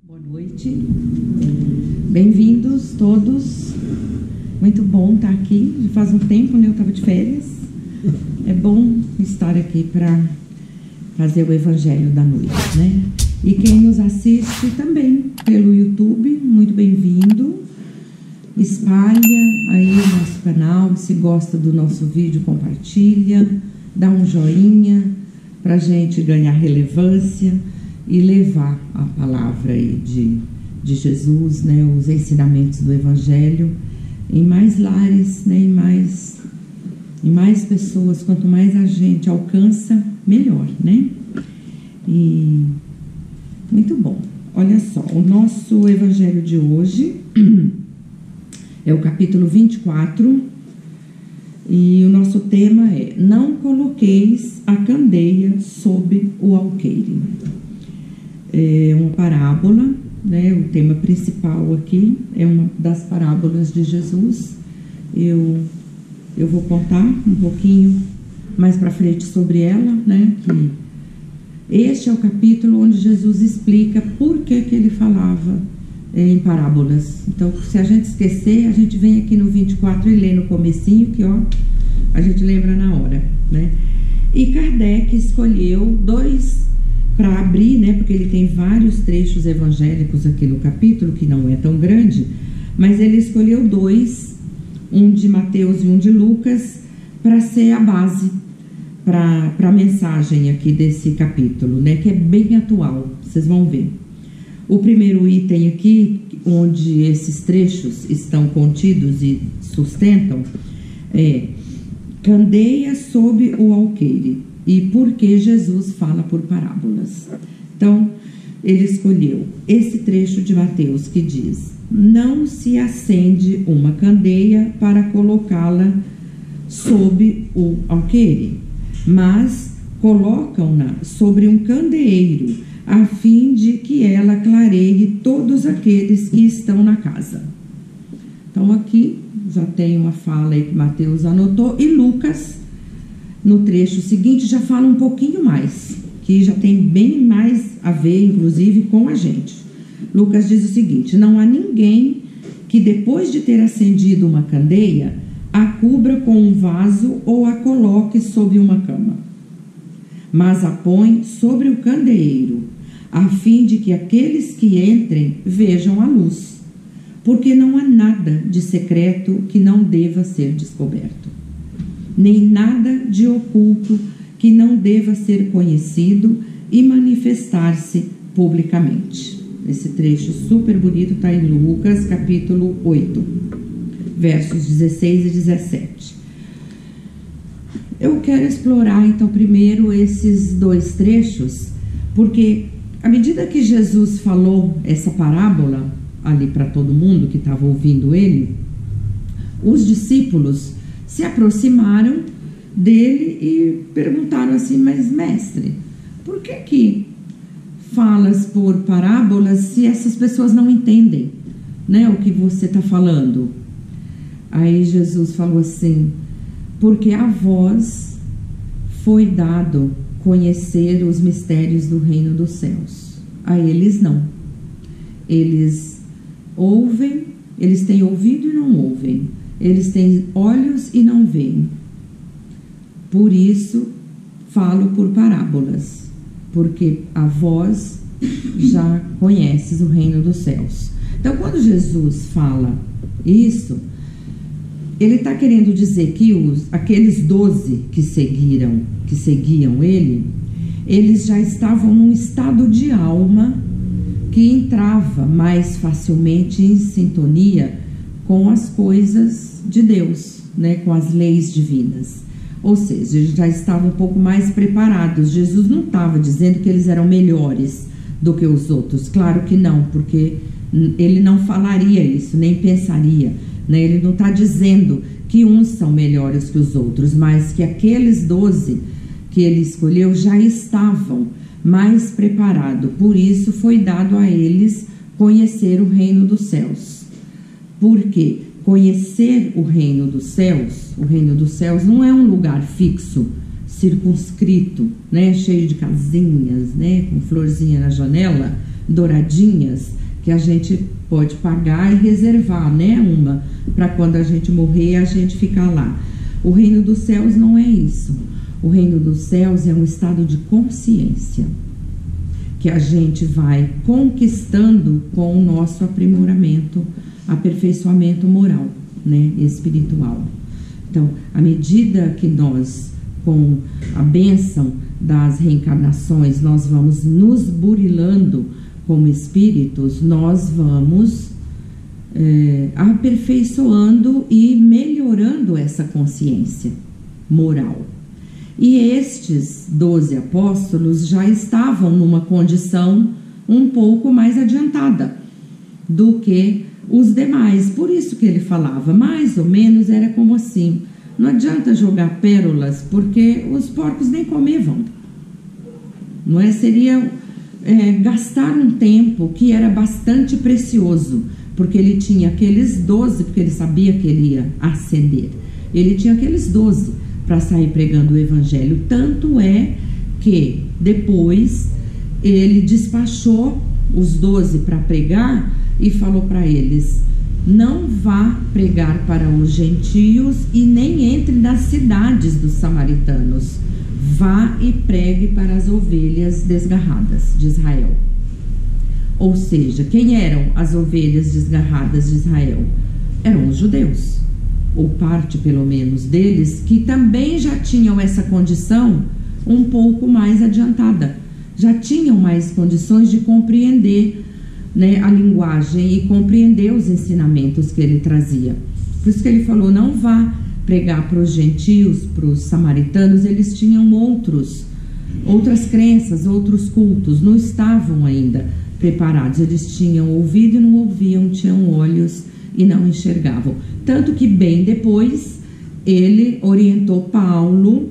Boa noite, bem-vindos todos, muito bom estar aqui, já faz um tempo, né? Eu estava de férias, é bom estar aqui para fazer o Evangelho da Noite, né? E quem nos assiste também pelo YouTube, muito bem-vindo, espalha aí o nosso canal, se gosta do nosso vídeo, compartilha, dá um joinha para a gente ganhar relevância e levar a palavra aí de Jesus, né, os ensinamentos do Evangelho em mais lares, né, em mais pessoas. Quanto mais a gente alcança, melhor, né? E muito bom. Olha só, o nosso Evangelho de hoje é o capítulo 24 e o nosso tema é: não coloqueis a candeia sob o alqueire. É uma parábola, né? O tema principal aqui é uma das parábolas de Jesus. Eu vou contar um pouquinho mais para frente sobre ela, né? Que este é o capítulo onde Jesus explica por que ele falava em parábolas. Então, se a gente esquecer, a gente vem aqui no 24 e lê no comecinho, que ó, a gente lembra na hora, né? E Kardec escolheu dois para abrir, né, porque ele tem vários trechos evangélicos aqui no capítulo, que não é tão grande, mas ele escolheu dois, um de Mateus e um de Lucas, para ser a base para a mensagem aqui desse capítulo, né, que é bem atual, vocês vão ver. O primeiro item aqui, onde esses trechos estão contidos e sustentam, é candeia sob o alqueire. E por que Jesus fala por parábolas? Então, ele escolheu esse trecho de Mateus que diz: não se acende uma candeia para colocá-la sob o alqueire, mas colocam-na sobre um candeeiro, a fim de que ela clareie todos aqueles que estão na casa. Então, aqui já tem uma fala aí que Mateus anotou, e Lucas, no trecho seguinte, já fala um pouquinho mais, que já tem bem mais a ver, inclusive, com a gente. Lucas diz o seguinte: não há ninguém que, depois de ter acendido uma candeia, a cubra com um vaso ou a coloque sob uma cama, mas a põe sobre o candeeiro, a fim de que aqueles que entrem vejam a luz, porque não há nada de secreto que não deva ser descoberto, nem nada de oculto que não deva ser conhecido e manifestar-se publicamente. Esse trecho super bonito está em Lucas, capítulo 8, versos 16 e 17. Eu quero explorar, então, primeiro esses dois trechos, porque à medida que Jesus falou essa parábola ali para todo mundo que estava ouvindo ele, os discípulos se aproximaram dele e perguntaram assim: mas mestre, por que falas por parábolas se essas pessoas não entendem, né, o que você está falando? Aí Jesus falou assim: porque a vós foi dado conhecer os mistérios do reino dos céus, a eles não. Eles ouvem, eles têm ouvido e não ouvem, eles têm olhos e não veem. Por isso falo por parábolas, porque a vós já conheces o reino dos céus. Então, quando Jesus fala isso, ele está querendo dizer que aqueles 12 que seguiam ele, eles já estavam num estado de alma que entrava mais facilmente em sintonia com as coisas de Deus, né, com as leis divinas. Ou seja, eles já estavam um pouco mais preparados. Jesus não estava dizendo que eles eram melhores do que os outros, claro que não, porque ele não falaria isso, nem pensaria, né? Ele não está dizendo que uns são melhores que os outros, mas que aqueles 12 que ele escolheu já estavam mais preparados. Por isso foi dado a eles conhecer o reino dos céus. Por quê? Conhecer o reino dos céus não é um lugar fixo, circunscrito, né, cheio de casinhas, né, com florzinha na janela. douradinhas que a gente pode pagar e reservar, né? Uma, para quando a gente morrer, a gente ficar lá. O reino dos céus não é isso. O reino dos céus é um estado de consciência que a gente vai conquistando com o nosso aprimoramento, aperfeiçoamento moral, né? Espiritual. Então, à medida que nós, com a bênção das reencarnações, nós vamos nos burilando como espíritos, nós vamos aperfeiçoando e melhorando essa consciência moral. E estes 12 apóstolos já estavam numa condição um pouco mais adiantada do que os demais. Por isso que ele falava, mais ou menos era como assim: não adianta jogar pérolas, porque os porcos nem comiam. Não é? Seria gastar um tempo que era bastante precioso, porque ele tinha aqueles 12, porque ele sabia que ele ia ascender. Ele tinha aqueles 12 para sair pregando o evangelho. Tanto é que depois ele despachou os 12 para pregar e falou para eles: não vá pregar para os gentios e nem entre nas cidades dos samaritanos. Vá e pregue para as ovelhas desgarradas de Israel. Ou seja, quem eram as ovelhas desgarradas de Israel? Eram os judeus, ou parte pelo menos deles, que também já tinham essa condição um pouco mais adiantada. Já tinham mais condições de compreender, né, a linguagem e compreender os ensinamentos que ele trazia. Por isso que ele falou: não vá pregar para os gentios, para os samaritanos. Eles tinham outras crenças, outros cultos, não estavam ainda preparados. Eles tinham ouvido e não ouviam, tinham olhos e não enxergavam. Tanto que bem depois ele orientou Paulo,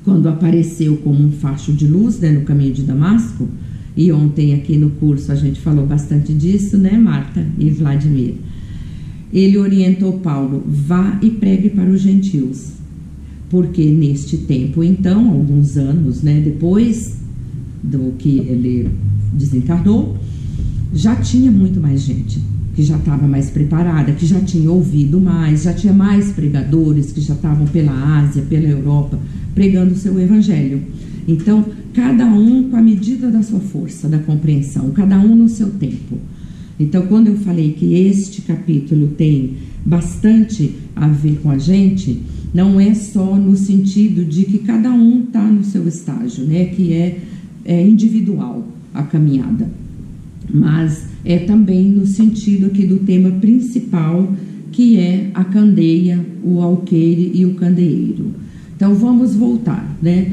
quando apareceu como um facho de luz, né, no caminho de Damasco. E ontem aqui no curso a gente falou bastante disso, né, Marta e Vladimir? Ele orientou Paulo: vá e pregue para os gentios. Porque neste tempo, então, alguns anos, né, depois do que ele desencarnou, já tinha muito mais gente que já estava mais preparada, que já tinha ouvido mais, já tinha mais pregadores que já estavam pela Ásia, pela Europa, pregando o seu evangelho. Então, cada um com a medida da sua força, da compreensão, cada um no seu tempo. Então, quando eu falei que este capítulo tem bastante a ver com a gente, não é só no sentido de que cada um está no seu estágio, né, que é individual a caminhada, mas é também no sentido aqui do tema principal, que é a candeia, o alqueire e o candeeiro. Então, vamos voltar, né?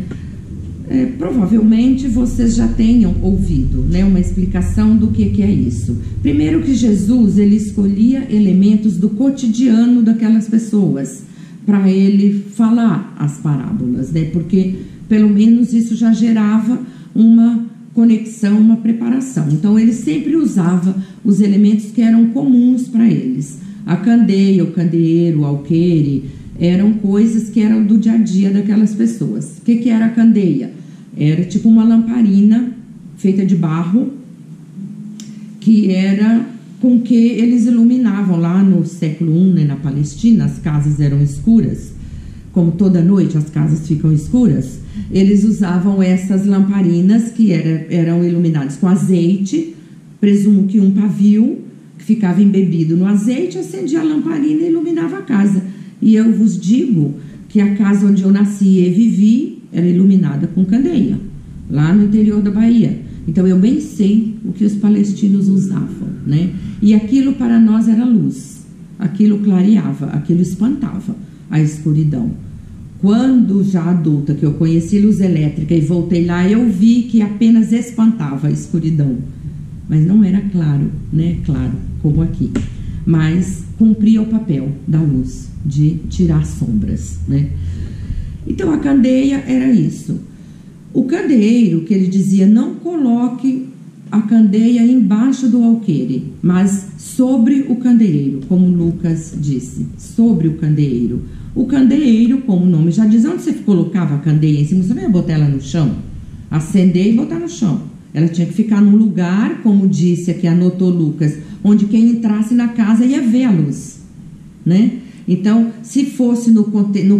Provavelmente vocês já tenham ouvido, né, uma explicação do que é isso. Primeiro, que Jesus, ele escolhia elementos do cotidiano daquelas pessoas para ele falar as parábolas, né, porque pelo menos isso já gerava uma conexão, uma preparação. Então ele sempre usava os elementos que eram comuns para eles. A candeia, o candeeiro, o alqueire, eram coisas que eram do dia a dia daquelas pessoas. O que era a candeia? Era tipo uma lamparina feita de barro, que era com que eles iluminavam. Lá no século I, né, na Palestina, as casas eram escuras, como toda noite as casas ficam escuras. Eles usavam essas lamparinas que eram iluminadas com azeite, presumo que um pavio que ficava embebido no azeite, acendia a lamparina e iluminava a casa. E eu vos digo que a casa onde eu nasci e vivi era iluminada com candeia, lá no interior da Bahia. Então eu bem sei o que os palestinos usavam, né? E aquilo para nós era luz, aquilo clareava, aquilo espantava a escuridão. Quando já adulta, que eu conheci luz elétrica e voltei lá, eu vi que apenas espantava a escuridão, mas não era claro, né? Claro, como aqui, mas cumpria o papel da luz, de tirar sombras, né? Então a candeia era isso. O candeeiro, que ele dizia: não coloque a candeia embaixo do alqueire, mas sobre o candeeiro, como Lucas disse, sobre o candeeiro. O candeeiro, como o nome já diz, onde você colocava a candeia em cima, você não ia botar ela no chão, acender e botar no chão. Ela tinha que ficar num lugar, como disse aqui, anotou Lucas, onde quem entrasse na casa ia ver a luz, né? Então, se fosse no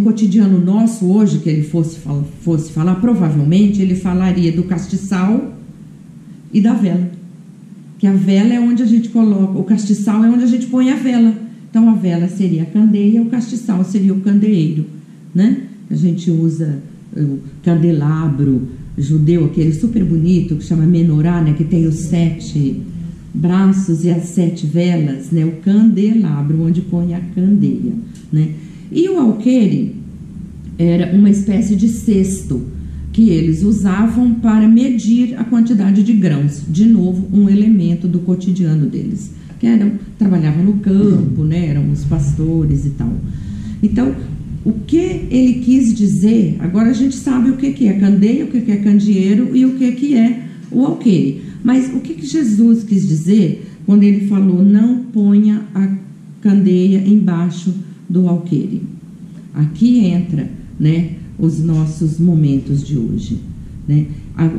cotidiano nosso hoje, que ele fosse falar, provavelmente ele falaria do castiçal e da vela. Que a vela é onde a gente coloca, o castiçal é onde a gente põe a vela. Então, a vela seria a candeia, o castiçal seria o candeeiro, né? A gente usa o candelabro judeu, aquele super bonito, que chama menorá, né? Que tem os 7 braços e as 7 velas, né? O candelabro, onde põe a candeia, né? E o alqueire era uma espécie de cesto que eles usavam para medir a quantidade de grãos. De novo, um elemento do cotidiano deles, que trabalhavam no campo, né? Eram os pastores e tal. Então, o que ele quis dizer, agora a gente sabe o que é candeia, o que é candeeiro e o que é o alqueire. Mas o que Jesus quis dizer quando ele falou não ponha a candeia embaixo do alqueire? Aqui entra, né, os nossos momentos de hoje, né?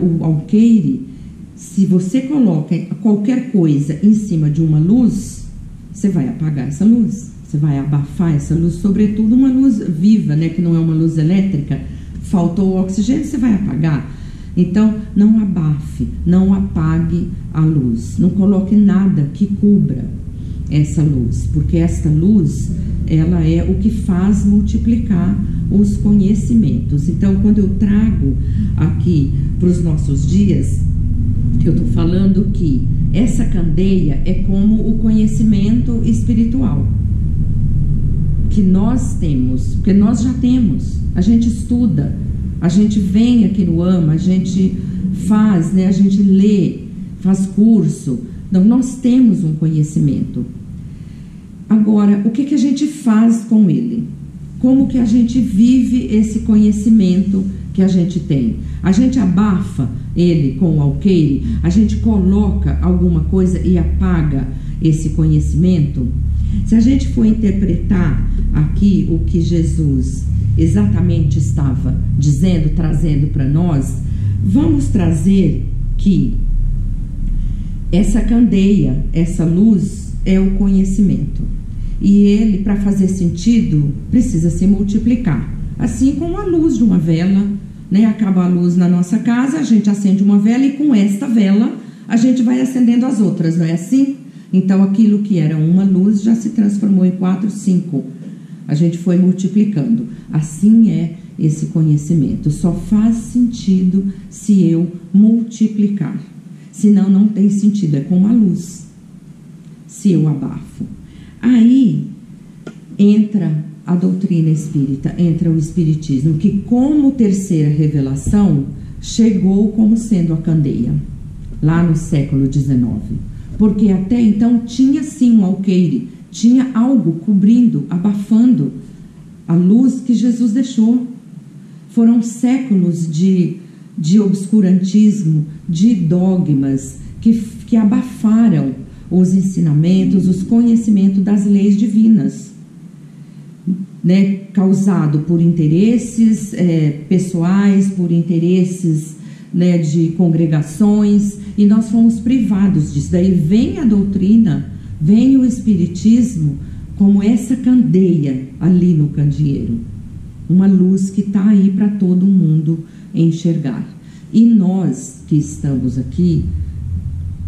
O alqueire, se você coloca qualquer coisa em cima de uma luz, você vai apagar essa luz, você vai abafar essa luz, sobretudo uma luz viva, né, que não é uma luz elétrica. Faltou o oxigênio, você vai apagar. Então, não abafe, não apague a luz, não coloque nada que cubra essa luz, porque esta luz, ela é o que faz multiplicar os conhecimentos. Então, quando eu trago aqui para os nossos dias, eu estou falando que essa candeia é como o conhecimento espiritual que nós temos, porque nós já temos, a gente estuda, a gente vem aqui no AMA, a gente faz, né, a gente lê, faz curso, então nós temos um conhecimento. Agora, o que a gente faz com ele? Como que a gente vive esse conhecimento que a gente tem? A gente abafa ele com o alqueire? A gente coloca alguma coisa e apaga esse conhecimento? Se a gente for interpretar aqui o que Jesus exatamente estava dizendo, trazendo para nós, vamos trazer que essa candeia, essa luz é o conhecimento. E ele, para fazer sentido, precisa se multiplicar. Assim como a luz de uma vela, né? Acaba a luz na nossa casa, a gente acende uma vela e com esta vela a gente vai acendendo as outras, não é assim? Então aquilo que era uma luz já se transformou em 4, 5. A gente foi multiplicando. Assim é esse conhecimento. Só faz sentido se eu multiplicar. Senão não tem sentido. É como a luz. Se eu abafo. Aí entra a doutrina espírita, entra o espiritismo, que como terceira revelação chegou como sendo a candeia, lá no século XIX. Porque até então tinha sim um alqueire, tinha algo cobrindo, abafando a luz que Jesus deixou. Foram séculos de obscurantismo, de dogmas que abafaram os ensinamentos, os conhecimentos das leis divinas, né? Causado por interesses pessoais, por interesses, né, de congregações, e nós fomos privados disso. Daí vem a doutrina, vem o espiritismo como essa candeia ali no candeeiro, uma luz que está aí para todo mundo enxergar. E nós que estamos aqui,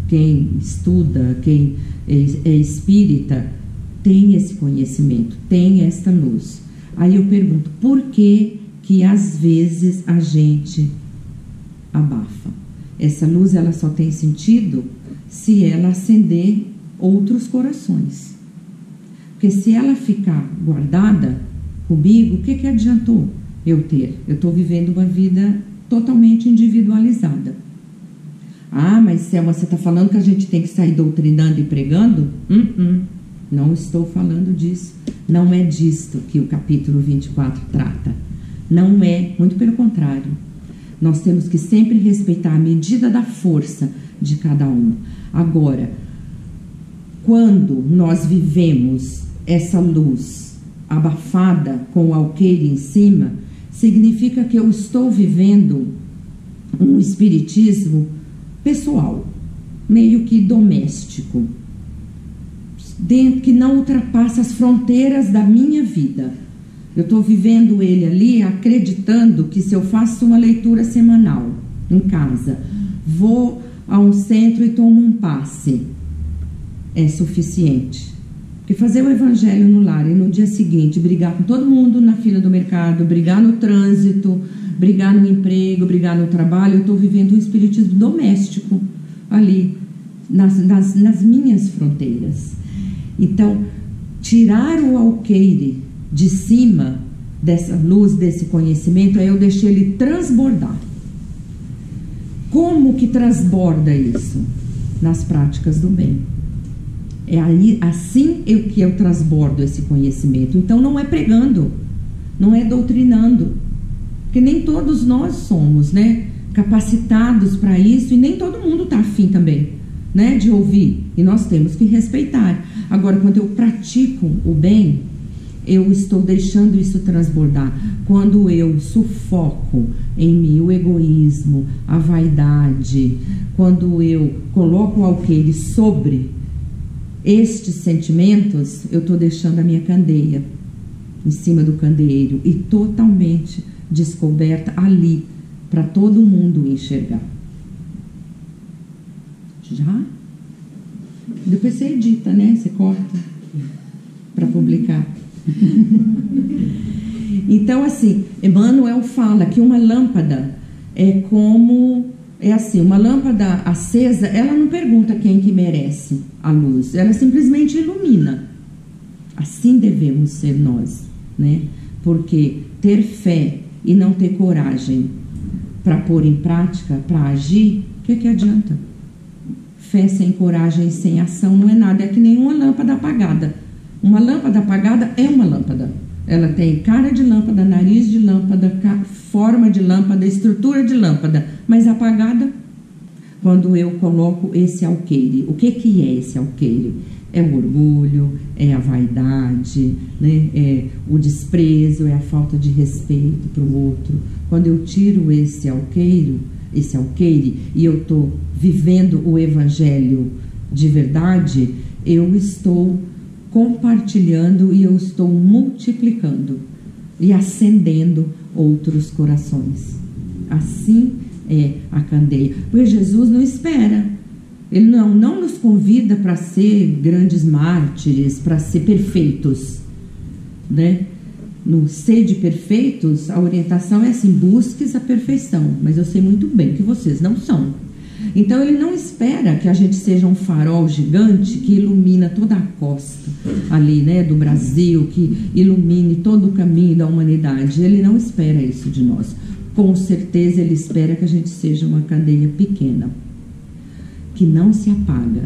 quem estuda, quem é espírita, tem esse conhecimento, tem esta luz. Aí eu pergunto, por que às vezes a gente abafa? Essa luz, ela só tem sentido se ela acender outros corações. Porque se ela ficar guardada comigo, o que adiantou eu ter? Eu estou vivendo uma vida totalmente individualizada. Ah, mas Selma, você está falando que a gente tem que sair doutrinando e pregando? Não estou falando disso. Não é disto que o capítulo 24 trata. Não é, muito pelo contrário. Nós temos que sempre respeitar a medida da força de cada um. Agora, quando nós vivemos essa luz abafada com o alqueire em cima, significa que eu estou vivendo um espiritismo pessoal, meio que doméstico, que não ultrapassa as fronteiras da minha vida. Eu estou vivendo ele ali, acreditando que se eu faço uma leitura semanal em casa, vou a um centro e tomo um passe, é suficiente. Porque fazer o evangelho no lar e no dia seguinte brigar com todo mundo na fila do mercado, brigar no trânsito, brigar no emprego, brigar no trabalho, eu estou vivendo um espiritismo doméstico ali, nas minhas fronteiras. Então, tirar o alqueire de cima dessa luz, desse conhecimento, é eu deixei ele transbordar. Como que transborda isso? Nas práticas do bem. É aí, assim que eu transbordo esse conhecimento. Então não é pregando, não é doutrinando, porque nem todos nós somos, né, capacitados para isso, e nem todo mundo está afim também, né, de ouvir, e nós temos que respeitar. Agora, quando eu pratico o bem, eu estou deixando isso transbordar. Quando eu sufoco em mim o egoísmo, a vaidade, quando eu coloco o alqueire sobre estes sentimentos, eu estou deixando a minha candeia em cima do candeeiro e totalmente descoberta ali, para todo mundo enxergar. Já? Depois você edita, né? Você corta para publicar. Então, assim, Emmanuel fala que uma lâmpada é como... É assim, uma lâmpada acesa, ela não pergunta quem que merece a luz, ela simplesmente ilumina. Assim devemos ser nós, né? Porque ter fé e não ter coragem para pôr em prática, para agir, o que adianta? Fé sem coragem e sem ação não é nada, é que nem uma lâmpada apagada. Uma lâmpada apagada é uma lâmpada. Ela tem cara de lâmpada, nariz de lâmpada, forma de lâmpada, estrutura de lâmpada, mas apagada. Quando eu coloco esse alqueire, o que é esse alqueire? É o orgulho, é a vaidade, né? É o desprezo, é a falta de respeito para o outro. Quando eu tiro esse alqueire, e eu estou vivendo o evangelho de verdade, eu estou compartilhando e eu estou multiplicando e acendendo outros corações. Assim é a candeia. Porque Jesus não espera. Ele não nos convida para ser grandes mártires, para ser perfeitos, né? No ser de perfeitos, a orientação é assim: busques a perfeição. Mas eu sei muito bem que vocês não são. Então ele não espera que a gente seja um farol gigante que ilumina toda a costa ali, né, do Brasil, que ilumine todo o caminho da humanidade. Ele não espera isso de nós. Com certeza ele espera que a gente seja uma candeia pequena, que não se apaga,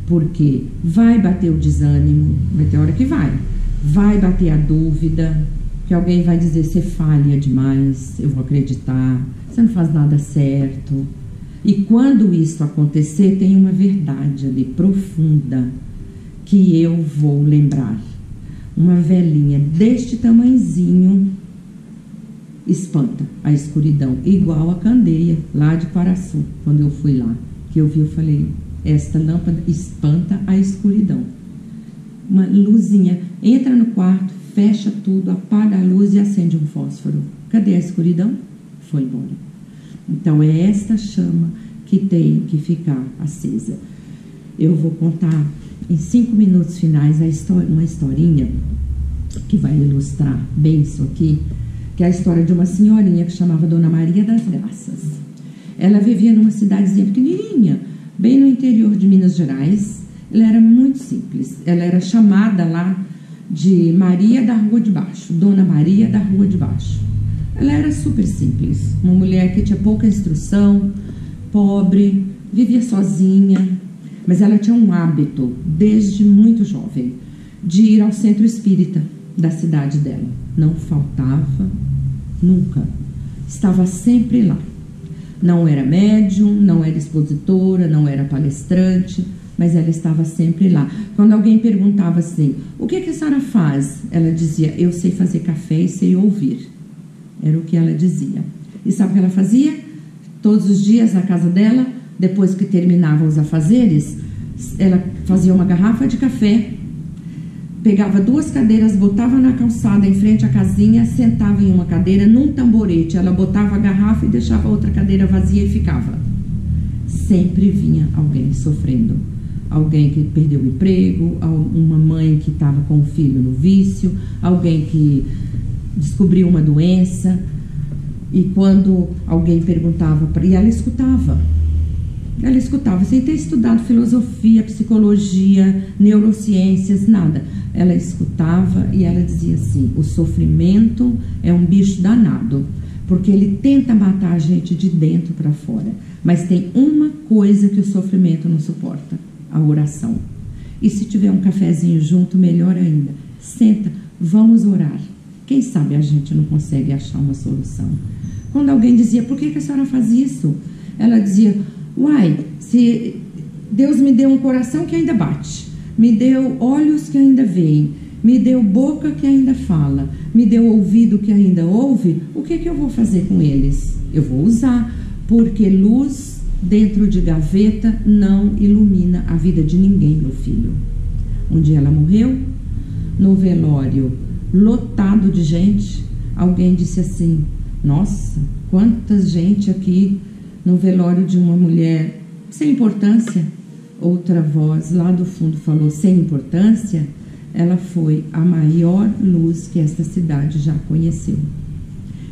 porque vai bater o desânimo, vai ter hora que vai bater a dúvida, que alguém vai dizer: você falha demais, eu vou acreditar, você não faz nada certo. E quando isso acontecer, tem uma verdade ali profunda que eu vou lembrar. Uma velinha deste tamanhozinho espanta a escuridão, igual a candeia lá de Paraçu. Quando eu fui lá, que eu vi, eu falei: esta lâmpada espanta a escuridão. Uma luzinha entra no quarto, fecha tudo, apaga a luz e acende um fósforo. Cadê a escuridão? Foi embora. Então é esta chama que tem que ficar acesa. Eu vou contar em 5 minutos finais uma historinha que vai ilustrar bem isso aqui, que é a história de uma senhorinha que chamava Dona Maria das Graças. Ela vivia numa cidadezinha pequenininha, bem no interior de Minas Gerais. Ela era muito simples. Ela era chamada lá de Maria da Rua de Baixo, Dona Maria da Rua de Baixo. Ela era super simples, uma mulher que tinha pouca instrução, pobre, vivia sozinha, mas ela tinha um hábito, desde muito jovem, de ir ao centro espírita da cidade dela. Não faltava, nunca. Estava sempre lá. Não era médium, não era expositora, não era palestrante, mas ela estava sempre lá. Quando alguém perguntava assim: o que a senhora faz? Ela dizia: eu sei fazer café e sei ouvir. Era o que ela dizia. E sabe o que ela fazia? Todos os dias na casa dela, depois que terminavam os afazeres, ela fazia uma garrafa de café, pegava 2 cadeiras, botava na calçada em frente à casinha, sentava em uma cadeira, num tamborete, ela botava a garrafa e deixava a outra cadeira vazia e ficava. Sempre vinha alguém sofrendo. Alguém que perdeu o emprego, uma mãe que estava com o filho no vício, alguém que descobriu uma doença. E quando alguém perguntava para ela, ela escutava, sem ter estudado filosofia, psicologia, neurociências, nada. Ela escutava e ela dizia assim: o sofrimento é um bicho danado, porque ele tenta matar a gente de dentro para fora. Mas tem uma coisa que o sofrimento não suporta: a oração. E se tiver um cafezinho junto, melhor ainda. Senta, vamos orar. Quem sabe a gente não consegue achar uma solução. Quando alguém dizia: por que a senhora faz isso? Ela dizia: uai, se Deus me deu um coração que ainda bate, me deu olhos que ainda veem, me deu boca que ainda fala, me deu ouvido que ainda ouve, o que eu vou fazer com eles? Eu vou usar, porque luz dentro de gaveta não ilumina a vida de ninguém, meu filho. Um dia ela morreu, no velório lotado de gente, alguém disse assim: nossa, quanta gente aqui no velório de uma mulher sem importância. Outra voz lá do fundo falou: sem importância? Ela foi a maior luz que esta cidade já conheceu.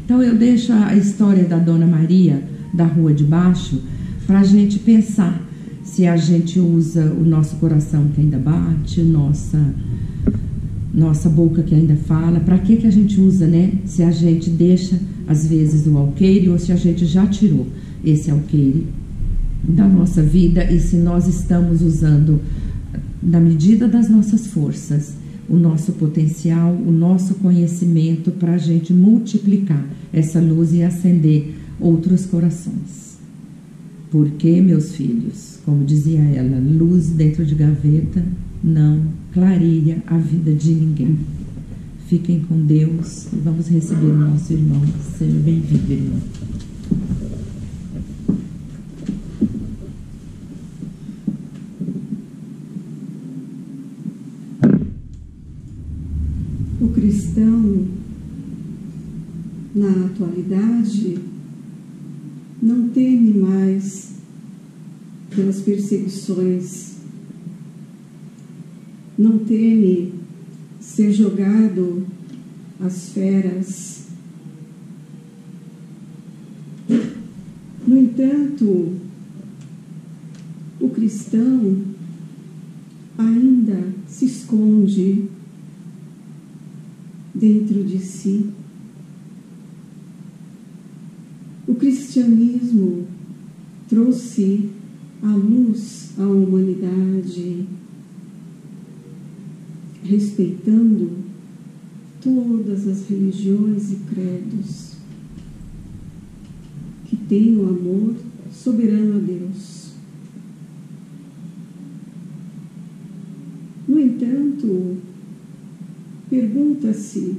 Então eu deixo a história da Dona Maria da Rua de Baixo para a gente pensar se a gente usa o nosso coração que ainda bate, nossa boca que ainda fala. Para que a gente usa, né? Se a gente deixa às vezes o alqueire, ou se a gente já tirou esse alqueire da nossa vida, e se nós estamos usando, na medida das nossas forças, o nosso potencial, o nosso conhecimento, para a gente multiplicar essa luz e acender outros corações. Porque, meus filhos, como dizia ela, luz dentro de gaveta não clareia a vida de ninguém. Fiquem com Deus e vamos receber o nosso irmão. Seja bem-vindo, irmão. O cristão, na atualidade, não teme mais pelas perseguições, não teme ser jogado às feras. No entanto, o cristão ainda se esconde dentro de si. O cristianismo trouxe a luz à humanidade, respeitando todas as religiões e credos que têm o amor soberano a Deus. No entanto, pergunta-se: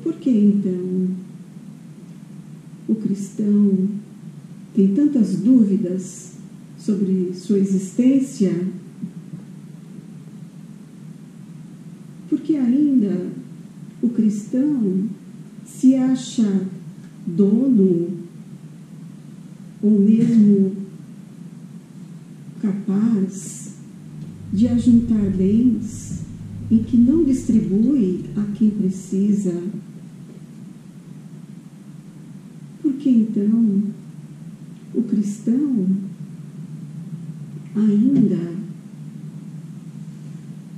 por que então o cristão tem tantas dúvidas sobre sua existência? Porque ainda o cristão se acha dono ou mesmo capaz de ajuntar bens e que não distribui a quem precisa. Porque então o cristão ainda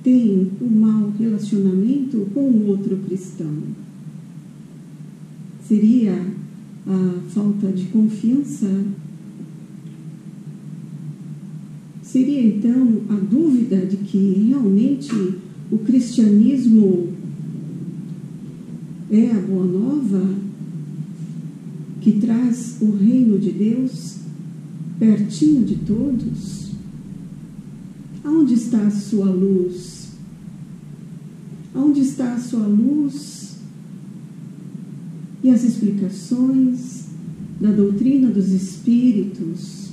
tem um mau relacionamento com o outro cristão? Seria a falta de confiança? Seria então a dúvida de que realmente o cristianismo é a boa nova que traz o reino de Deus pertinho de todos? Aonde está a sua luz? Aonde está a sua luz? E as explicações da doutrina dos espíritos,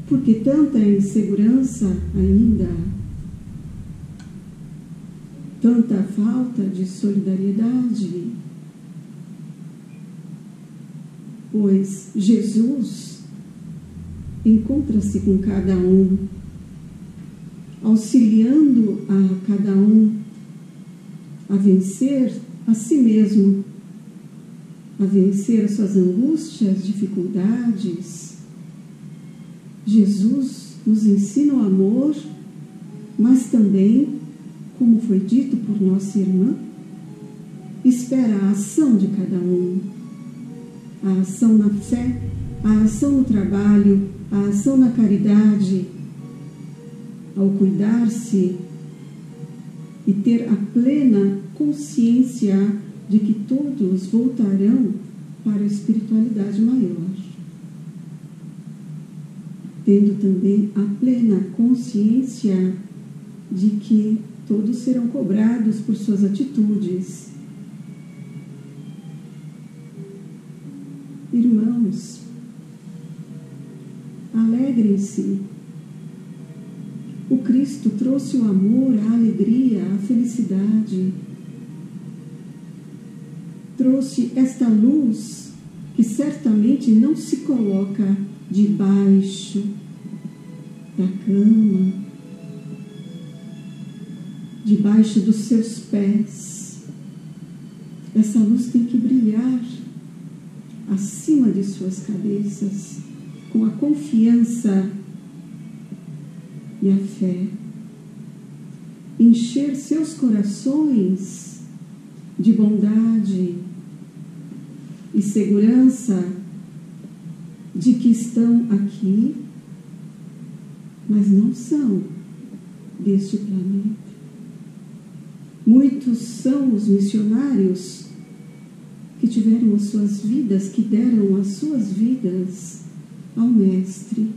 porque tanta insegurança ainda, tanta falta de solidariedade, pois Jesus encontra-se com cada um, auxiliando a cada um a vencer a si mesmo, a vencer as suas angústias, dificuldades. Jesus nos ensina o amor, mas também, como foi dito por nossa irmã, espera a ação de cada um, a ação na fé, a ação no trabalho, a ação na caridade, ao cuidar-se e ter a plena consciência de que todos voltarão para a espiritualidade maior, tendo também a plena consciência de que todos serão cobrados por suas atitudes. Irmãos, alegrem-se. O Cristo trouxe o amor, a alegria, a felicidade. Trouxe esta luz que certamente não se coloca debaixo da cama, debaixo dos seus pés. Essa luz tem que brilhar acima de suas cabeças, com a confiança e a fé. Encher seus corações de bondade e segurança de que estão aqui, mas não são deste planeta. Muitos são os missionários que tiveram as suas vidas, que deram as suas vidas ao Mestre.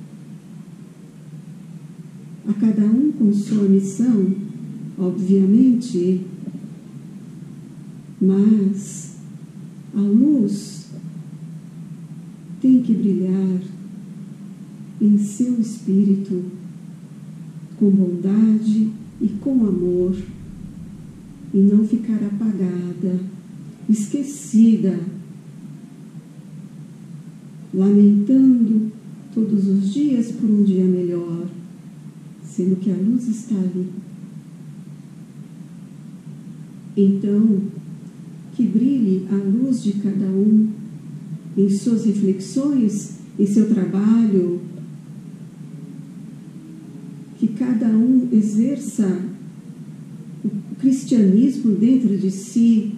A cada um com sua missão, obviamente, mas a luz tem que brilhar em seu espírito, com bondade e com amor, e não ficar apagada, esquecida, lamentando todos os dias por um dia melhor, sendo que a luz está ali. Então, que brilhe a luz de cada um em suas reflexões, em seu trabalho, que cada um exerça o cristianismo dentro de si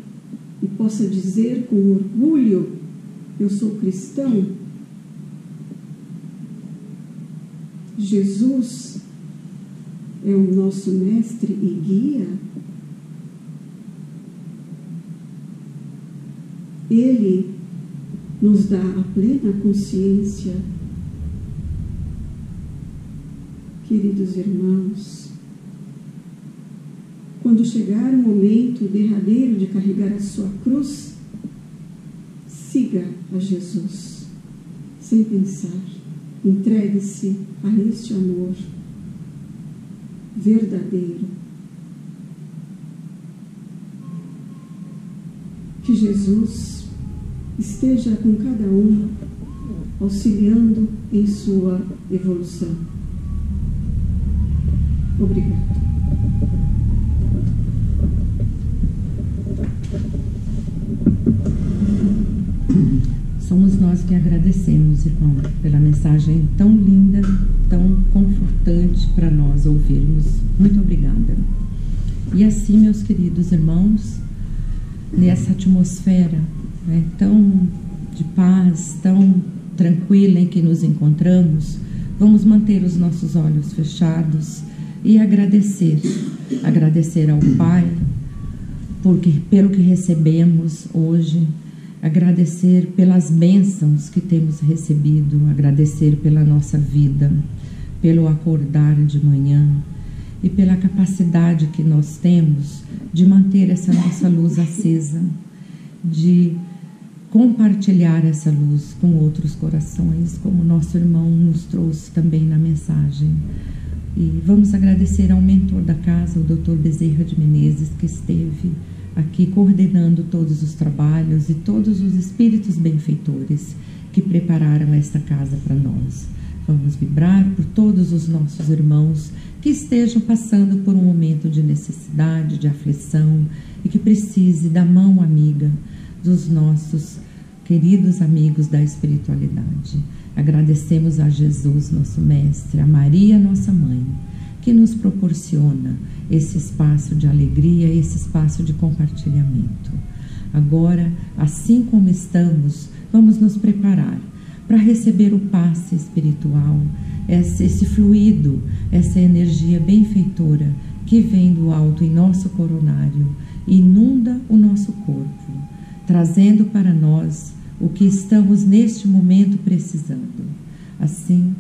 e possa dizer com orgulho: eu sou cristão. Jesus é o nosso mestre e guia. Ele nos dá a plena consciência. Queridos irmãos, quando chegar o momento derradeiro de carregar a sua cruz, siga a Jesus, sem pensar. Entregue-se a este amor verdadeiro. Que Jesus esteja com cada um, auxiliando em sua evolução. Obrigada. Somos nós que agradecemos, irmão, pela mensagem tão linda, tão confortante para nós ouvirmos. Muito obrigada. E assim, meus queridos irmãos, nessa atmosfera tão de paz, tão tranquila em que nos encontramos, vamos manter os nossos olhos fechados e agradecer ao Pai pelo que recebemos hoje, agradecer pelas bênçãos que temos recebido, agradecer pela nossa vida, pelo acordar de manhã e pela capacidade que nós temos de manter essa nossa luz acesa, de compartilhar essa luz com outros corações, como nosso irmão nos trouxe também na mensagem. E vamos agradecer ao mentor da casa, o Dr. Bezerra de Menezes, que esteve aqui coordenando todos os trabalhos, e todos os espíritos benfeitores que prepararam esta casa para nós. Vamos vibrar por todos os nossos irmãos que estejam passando por um momento de necessidade, de aflição, e que precise da mão amiga dos nossos queridos amigos da espiritualidade. Agradecemos a Jesus, nosso Mestre, a Maria, nossa Mãe, que nos proporciona esse espaço de alegria, esse espaço de compartilhamento. Agora, assim como estamos, vamos nos preparar para receber o passe espiritual, esse fluido, essa energia benfeitora que vem do alto em nosso coronário, inunda o nosso corpo, trazendo para nós o que estamos neste momento precisando. Assim,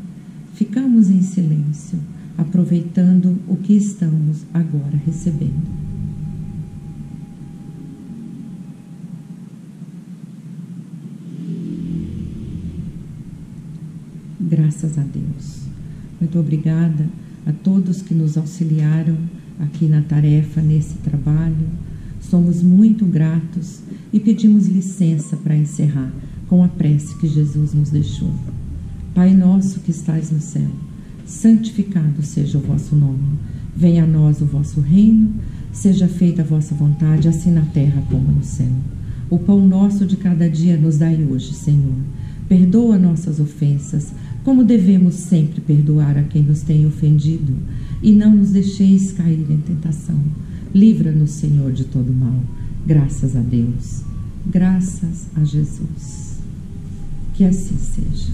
ficamos em silêncio, aproveitando o que estamos agora recebendo. Graças a Deus. Muito obrigada a todos que nos auxiliaram aqui na tarefa, nesse trabalho. Somos muito gratos e pedimos licença para encerrar com a prece que Jesus nos deixou. Pai nosso que estais no céu, santificado seja o vosso nome. Venha a nós o vosso reino, seja feita a vossa vontade, assim na terra como no céu. O pão nosso de cada dia nos dai hoje, Senhor. Perdoa nossas ofensas, como devemos sempre perdoar a quem nos tem ofendido, e não nos deixeis cair em tentação. Livra-nos, Senhor, de todo mal. Graças a Deus. Graças a Jesus. Que assim seja.